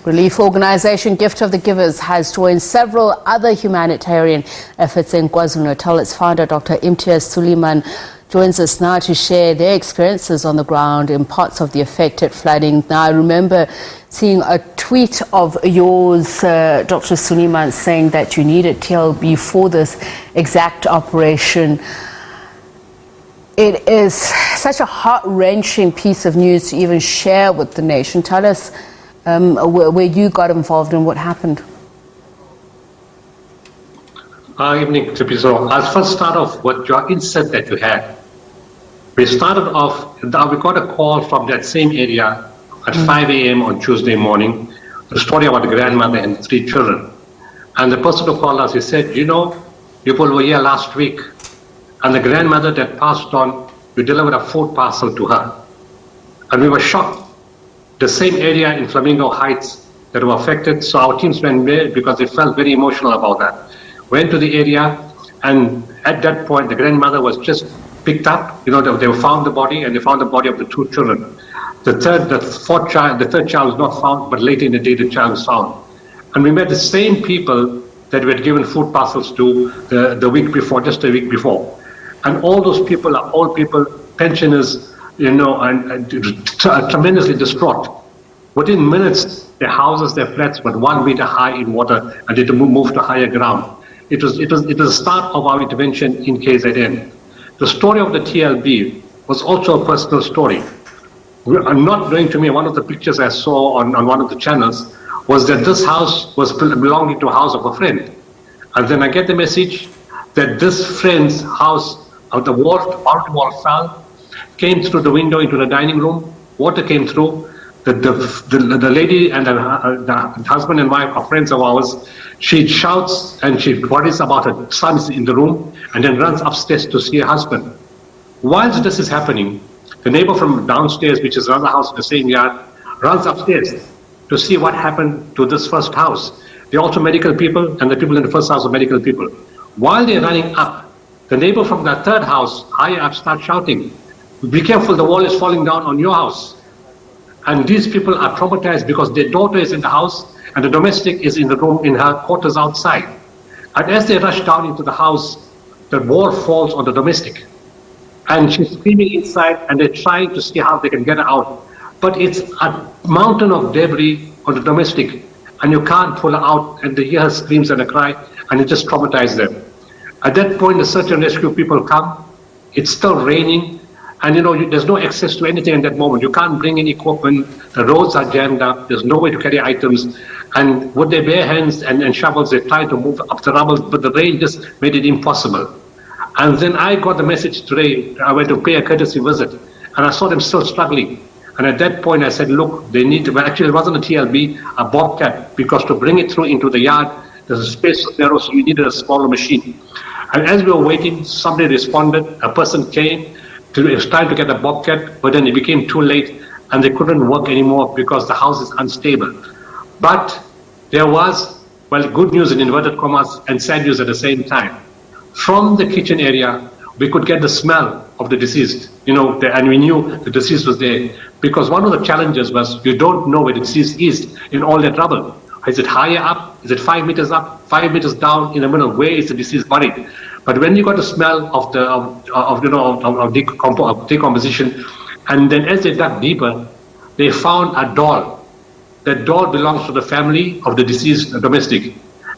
Relief organisation Gift of the Givers has joined several other humanitarian efforts in KwaZulu-Natal. Its founder, Doctor Imtiaz Sooliman, joins us now to share their experiences on the ground in parts of the affected flooding. Now, I remember seeing a tweet of yours, Dr. Sooliman, saying that you needed TLB for this exact operation. It is such a heart-wrenching piece of news to even share with the nation. Tell us where you got involved and what happened. Evening, Trippy. So I'll first start off with your insight that you had. We started off, we got a call from that same area at 5 a.m. on Tuesday morning, the story about the grandmother and 3 children. And the person who called us, he said, you know, people were here last week, and the grandmother that passed on, we delivered a food parcel to her. And we were shocked. The same area in Flamingo Heights that were affected, so our teams went there because they felt very emotional about that. Went to the area, and at that point, the grandmother was just picked up. You know, they found the body, and they found the body of the 2 children. The third child was not found, but later in the day, the child was found. And we met the same people that we had given food parcels to the week before, just a week before. And all those people are old people, pensioners, you know, and tremendously distraught. Within minutes, their houses, their flats were 1 meter high in water, and they had to move to higher ground. It was the start of our intervention in KZN. The story of the TLB was also a personal story. I'm not going to me, one of the pictures I saw on one of the channels was that this house was belonging to a house of a friend. And then I get the message that this friend's house, the wall fell, came through the window into the dining room, water came through, the lady and the husband and wife are friends of ours. She shouts and she worries about her son in the room and then runs upstairs to see her husband. Whilst this is happening, the neighbor from downstairs, which is another house in the same yard, runs upstairs to see what happened to this first house. They're also medical people, and the people in the first house are medical people. While they're running up, the neighbor from the third house, higher up, starts shouting, "Be careful, the wall is falling down on your house." And these people are traumatized because their daughter is in the house and the domestic is in the room, in her quarters outside. And as they rush down into the house, the wall falls on the domestic. And she's screaming inside, and they're trying to see how they can get her out. But it's a mountain of debris on the domestic, and you can't pull her out, and they hear her screams and a cry, and it just traumatizes them. At that point, the search and rescue people come. It's still raining. And you know, there's no access to anything at that moment. You can't bring any equipment. The roads are jammed up. There's no way to carry items. And with their bare hands and shovels, they try to move up the rubble, but the rain just made it impossible. And then I got the message today. I went to pay a courtesy visit, and I saw them still struggling. And at that point, I said, look, they need to, well, actually it wasn't a TLB, a bobcat, because to bring it through into the yard, there's a space narrow, so we needed a smaller machine. And as we were waiting, somebody responded. A person came. It was trying to get a bobcat, but then it became too late and they couldn't work anymore because the house is unstable. But there was, well, good news in inverted commas and sad news at the same time. From the kitchen area, we could get the smell of the deceased, you know, and we knew the deceased was there. Because one of the challenges was you don't know where the deceased is in all that rubble. Is it higher up? Is it 5 meters up? 5 meters down in the middle? Where is the deceased buried? But when you got the smell of decomposition, and then as they dug deeper, they found a doll. That doll belongs to the family of the deceased domestic.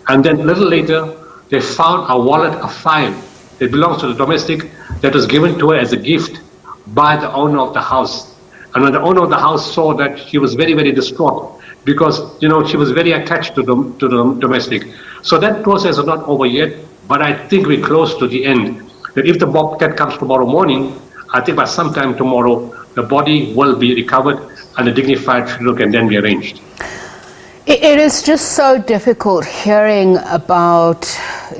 And then a little later, they found a wallet of fine. It belongs to the domestic that was given to her as a gift by the owner of the house. And when the owner of the house saw that, she was very, very distraught because, you know, she was very attached to the domestic. So that process is not over yet. But I think we're close to the end. That if the bobcat comes tomorrow morning, I think by sometime tomorrow, the body will be recovered and a dignified funeral can then be arranged. It is just so difficult hearing about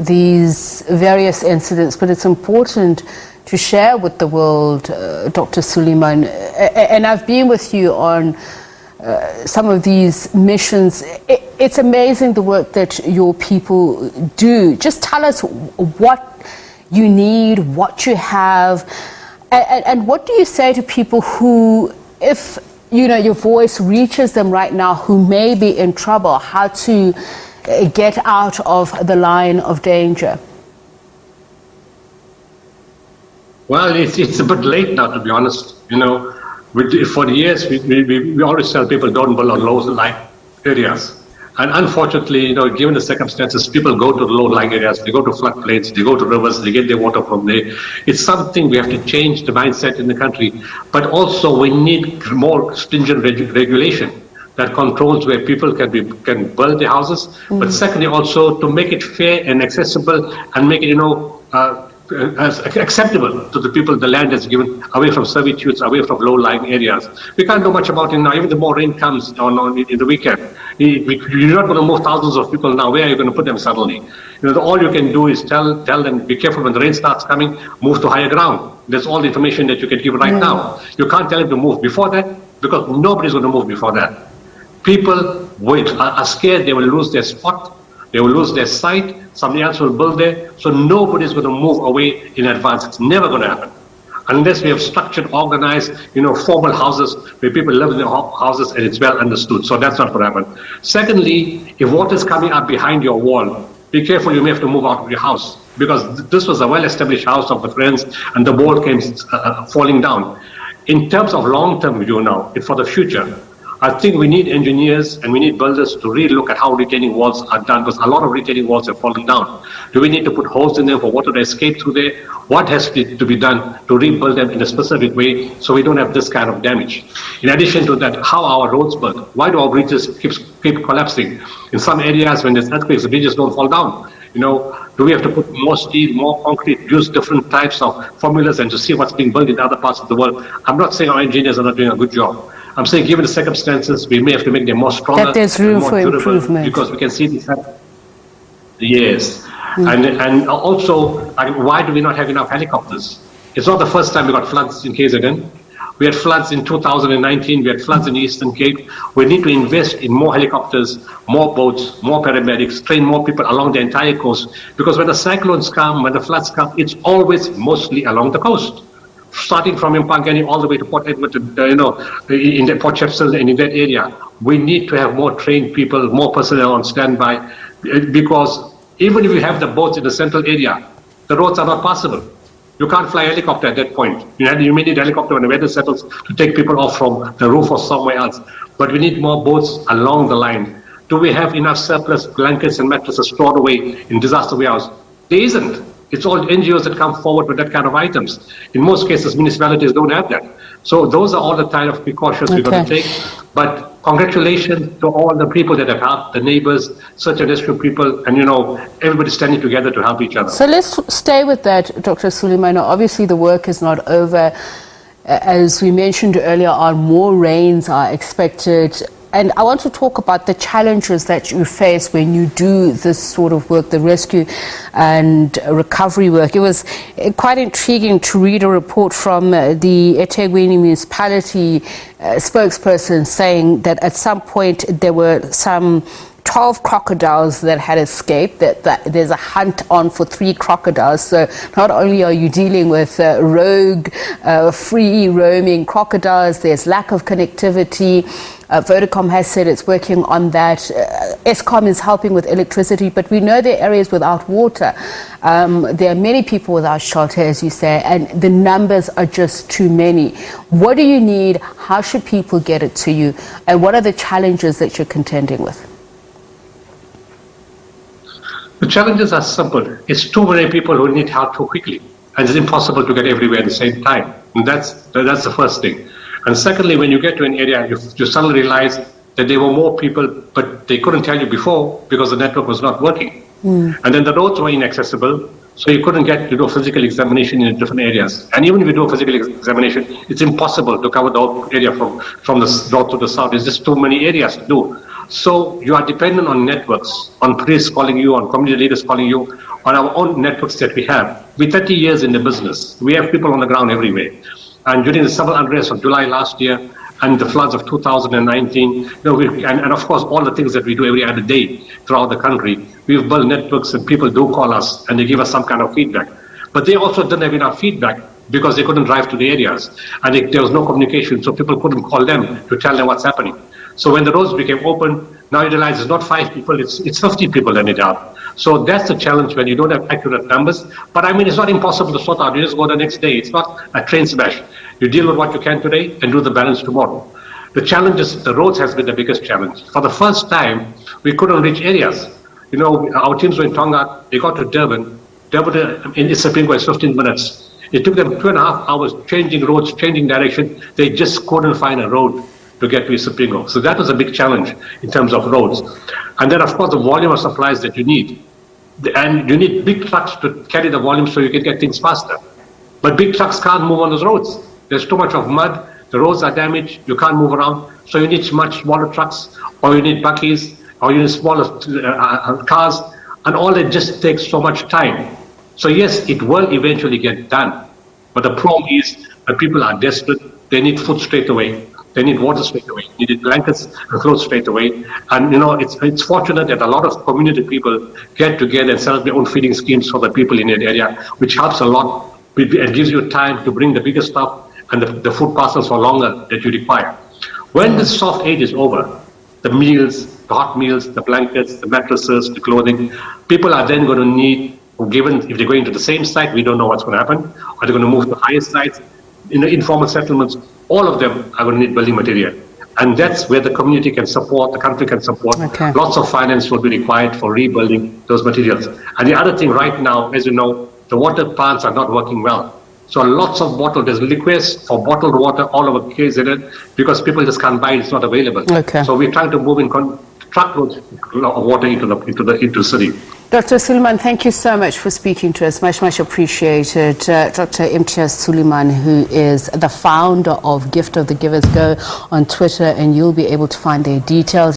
these various incidents, but it's important to share with the world, Dr. Sooliman. And I've been with you on some of these missions. It's amazing the work that your people do. Just tell us what you need, what you have, and what do you say to people who, if your voice reaches them right now who may be in trouble, how to get out of the line of danger? Well, it's a bit late now, to be honest. For years, we always tell people don't build on low-lying areas. And unfortunately, given the circumstances, people go to the low-lying areas, they go to floodplains, they go to rivers, they get their water from there. It's something we have to change the mindset in the country. But also, we need more stringent regulation that controls where people can build their houses. But secondly, also to make it fair and accessible and make it, as acceptable to the people the land is given, away from servitudes, away from low-lying areas. We can't do much about it now. Even the more rain comes in the weekend, you're not going to move thousands of people now. Where are you going to put them suddenly? All you can do is tell them, be careful when the rain starts coming, move to higher ground. That's all the information that you can give right now. You can't tell them to move before that, because nobody's going to move before that. People are scared they will lose their spot, they will lose their site, somebody else will build there, so nobody's going to move away in advance. It's never going to happen. Unless we have structured, organized, formal houses where people live in their houses and it's well understood. So that's not going to happen. Secondly, if water is coming up behind your wall, be careful, you may have to move out of your house, because this was a well-established house of the friends and the wall came falling down. In terms of long-term view now, for the future, I think we need engineers and we need builders to really look at how retaining walls are done, because a lot of retaining walls have fallen down. Do we need to put holes in them for water to escape through there? What has to be done to rebuild them in a specific way so we don't have this kind of damage? In addition to that, how our roads built. Why do our bridges keep collapsing? In some areas, when there's earthquakes, the bridges don't fall down. Do we have to put more steel, more concrete, use different types of formulas and to see what's being built in other parts of the world? I'm not saying our engineers are not doing a good job. I'm saying, given the circumstances, we may have to make them more stronger, that there's room for improvement, because we can see this happen. Yes, and also, why do we not have enough helicopters? It's not the first time we got floods in KZN. We had floods in 2019. We had floods in the Eastern Cape. We need to invest in more helicopters, more boats, more paramedics, train more people along the entire coast. Because when the cyclones come, when the floods come, it's always mostly along the coast. Starting from Impangani all the way to Port Edward, in the Port Shepstone and in that area, we need to have more trained people, more personnel on standby, because even if you have the boats in the central area, the roads are not passable. You can't fly a helicopter at that point. You may need a helicopter when the weather settles to take people off from the roof or somewhere else. But we need more boats along the line. Do we have enough surplus blankets and mattresses stored away in disaster warehouse? There isn't. It's all NGOs that come forward with that kind of items. In most cases, municipalities don't have that. So those are all the kind of precautions we're going to take. But congratulations to all the people that have helped, the neighbors, search and rescue people, and everybody standing together to help each other. So let's stay with that, Dr. Sooliman. Obviously, the work is not over. As we mentioned earlier on, more rains are expected. And I want to talk about the challenges that you face when you do this sort of work, the rescue and recovery work. It was quite intriguing to read a report from the eThekwini municipality spokesperson saying that at some point there were some 12 crocodiles that had escaped, that there's a hunt on for 3 crocodiles. So not only are you dealing with rogue, free roaming crocodiles, there's lack of connectivity. Vodacom has said it's working on that. Eskom is helping with electricity, but we know there are areas without water. There are many people without shelter, as you say, and the numbers are just too many. What do you need? How should people get it to you? And what are the challenges that you're contending with? The challenges are simple. It's too many people who need help too quickly, and it's impossible to get everywhere at the same time. And that's the first thing. And secondly, when you get to an area, you suddenly realize that there were more people, but they couldn't tell you before because the network was not working. And then the roads were inaccessible, so you couldn't get to do a physical examination in different areas. And even if you do a physical examination, it's impossible to cover the whole area from the north to the south. There's just too many areas to do. So you are dependent on networks, on priests calling you, on community leaders calling you, on our own networks that we have. We're 30 years in the business. We have people on the ground everywhere. And during the civil unrest of July last year and the floods of 2019, and of course all the things that we do every other day throughout the country, we've built networks and people do call us and they give us some kind of feedback. But they also didn't have enough feedback because they couldn't drive to the areas, and there was no communication, so people couldn't call them to tell them what's happening. So when the roads became open, now you realize it's not 5 people, it's 50 people ended up. So that's the challenge when you don't have accurate numbers. But I mean, it's not impossible to sort out. You just go the next day. It's not a train smash. You deal with what you can today and do the balance tomorrow. The challenge is the roads has been the biggest challenge. For the first time, we couldn't reach areas. You know, our teams were in Tonga, they got to Durban. Durban in Isipingo is 15 minutes. It took them 2.5 hours changing roads, changing direction. They just couldn't find a road to get to Isipingo. So that was a big challenge in terms of roads. And then, of course, the volume of supplies that you need. And you need big trucks to carry the volume so you can get things faster. But big trucks can't move on those roads. There's too much of mud, the roads are damaged, you can't move around. So you need much smaller trucks, or you need buckies, or you need smaller cars, and all that just takes so much time. So yes, it will eventually get done. But the problem is that people are desperate, they need food straight away. They need water straight away. They need blankets and clothes straight away. And you know, it's fortunate that a lot of community people get together and set up their own feeding schemes for the people in that area, which helps a lot. It gives you time to bring the bigger stuff and the food parcels for longer that you require. When the soft aid is over, the meals, the hot meals, the blankets, the mattresses, the clothing, people are then going to need, given if they're going to the same site, we don't know what's going to happen. Are they going to move to higher sites? In the informal settlements, all of them are going to need building material. And that's where the community can support, the country can support. Okay. Lots of finance will be required for rebuilding those materials. And the other thing right now, as you know, the water plants are not working well. So lots of there's requests for bottled water all over KZN because people just can't buy it, it's not available. Okay. So we're trying to move in truckloads of water into the city. Dr. Sooliman, thank you so much for speaking to us. Much appreciated. Dr. Imtiaz Sooliman, who is the founder of Gift of the Givers. Go on Twitter and you'll be able to find their details.